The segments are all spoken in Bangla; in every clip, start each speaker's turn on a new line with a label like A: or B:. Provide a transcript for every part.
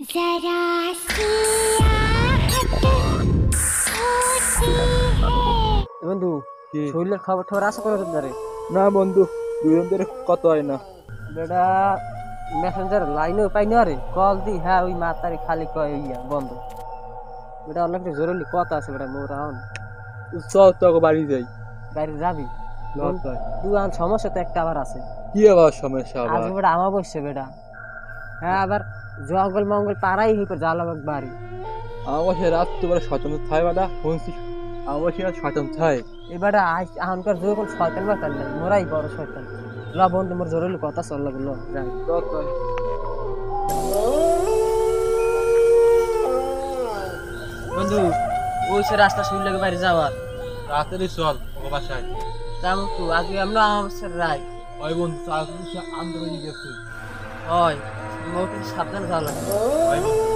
A: जरा सी आहट होती है।
B: বন্ধু
C: কি
B: শরীরের খবর টবর আছে কোনো ধরে
C: না বন্ধু, দুজন ধরে কত হয় না।
B: বেটা মেসেঞ্জার লাইনেও পাই না রে, কল দি হ্যাঁ ওই মাতারি খালি কয় ইয়া বন্ধ। বেটা অনেক জরুরি কথা আছে বেটা মোর আউন
C: চল তোকে বাড়ি যাই।
B: বাইরে যাবি
C: চল তাই।
B: তুই আন সমস্যা তো একটা আবার আছে।
C: কি আবার সমস্যা
B: আজ
C: আবার?
B: বেটা আমা বসছে বেটা, হ্যাঁ আবার জঙ্গল মঙ্গল পাড়াই হইপর জ্বালাবাক বাড়ি।
C: আমার সে রাত তো বলে শয়তান থাই বাদা শুনছি, আমার সে শয়তান থাই।
B: এবারে আহনকার যখন শয়তান বাতান নাই, মোরাই বড় শয়তান। ল বন্ধু মোর জরুরি কথা চল লাগল যাই।
C: চল তাই।
B: বন্ধু ওই সে রাস্তা শুনলে বাইরে যাওয়ার
C: রাতেরই চল ওকে বাসায়।
B: তেমন তো আগে আমরা আমার রায়
C: ওই বন্ধু চল আন্দোলন গেছে।
B: হয় মোর কিন্তু সাবধানে যাওয়া লাগবে।
C: ওই বন্ধু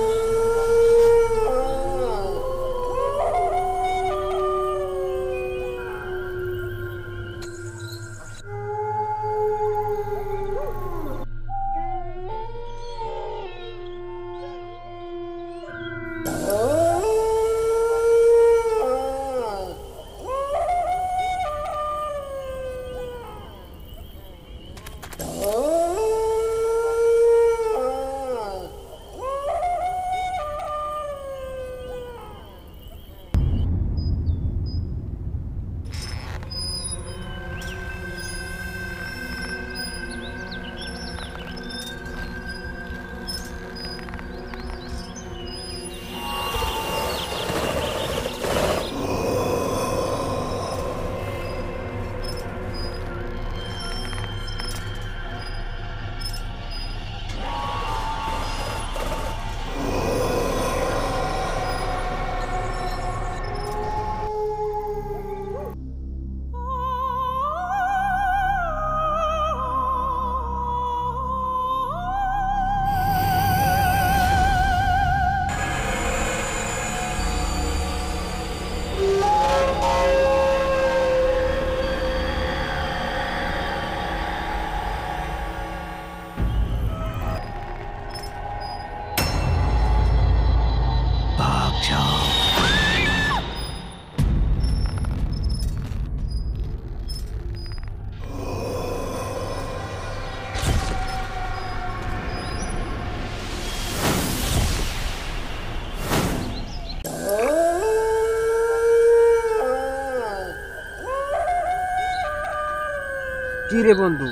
B: কি রে বন্ধু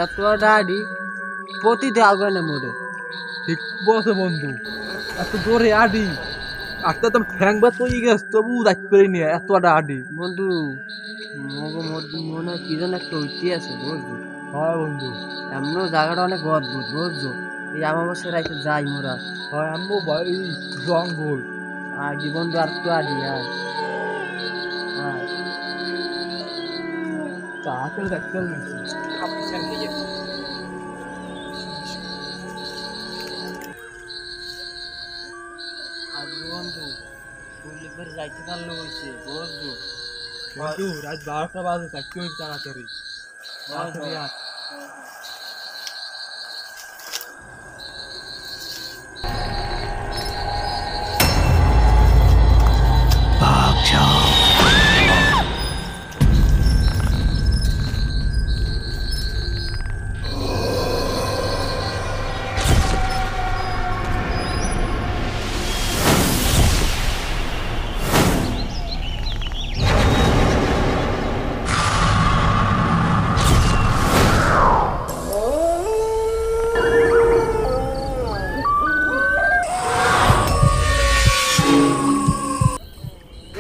B: এত ডাডি পতিতে আগুনে মোড়ে
C: ঠিক বসে বন্ধু, এত জোরে আডি আস্তে তো ঠ্যাং বা তৈরি গেছে তবু রাখতে পারিনি এত আডি।
B: বন্ধু মনে হয় কি যেন একটা ঐতি আছে বুঝলি।
C: হয় বন্ধু,
B: এমনও জায়গাটা অনেক অদ্ভুত বুঝছো। এই আমাবস্যার রাইতে যাই মোরা।
C: হয় আম্মু ভাই জঙ্গল।
B: আডি বন্ধু আর তো আডি আর আর
C: তাড়াতাড়ি দেখতে হবে
B: বন্ধু বললে পরে যাইতে পারলো হয়েছে বুঝছো।
C: বন্ধু। রাত 12টা বাজে দেখতে হবে তাড়াতাড়ি। তাড়াতাড়ি আয়।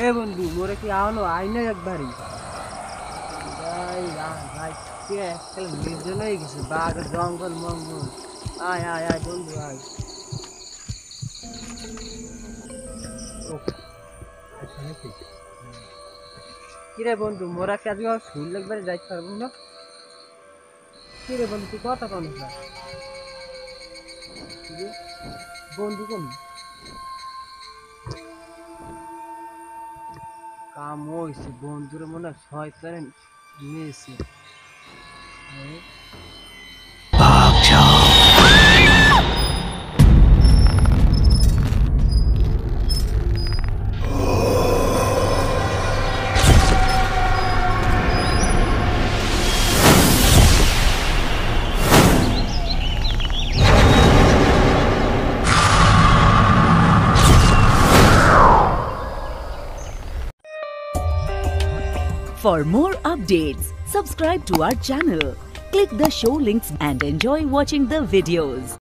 B: এ বন্ধু মোরে কি আনো আইনে একবারই ভাই ভাই কে একটা নির্জন হয়ে গেছে বাঘ জঙ্গল মঙ্গল। আয় আয় আয় বন্ধু আয়। কিরে বন্ধু মোরা কি আজকে শুনলে একবারে যাইতে পারবো না? কিরে বন্ধু তুই কথা কম না বন্ধু কম কাম হয়েছে বন্ধুরে মনে হয় শয়তানে নিয়েছে।
D: For more updates, subscribe to our channel, click the show links and enjoy watching the videos.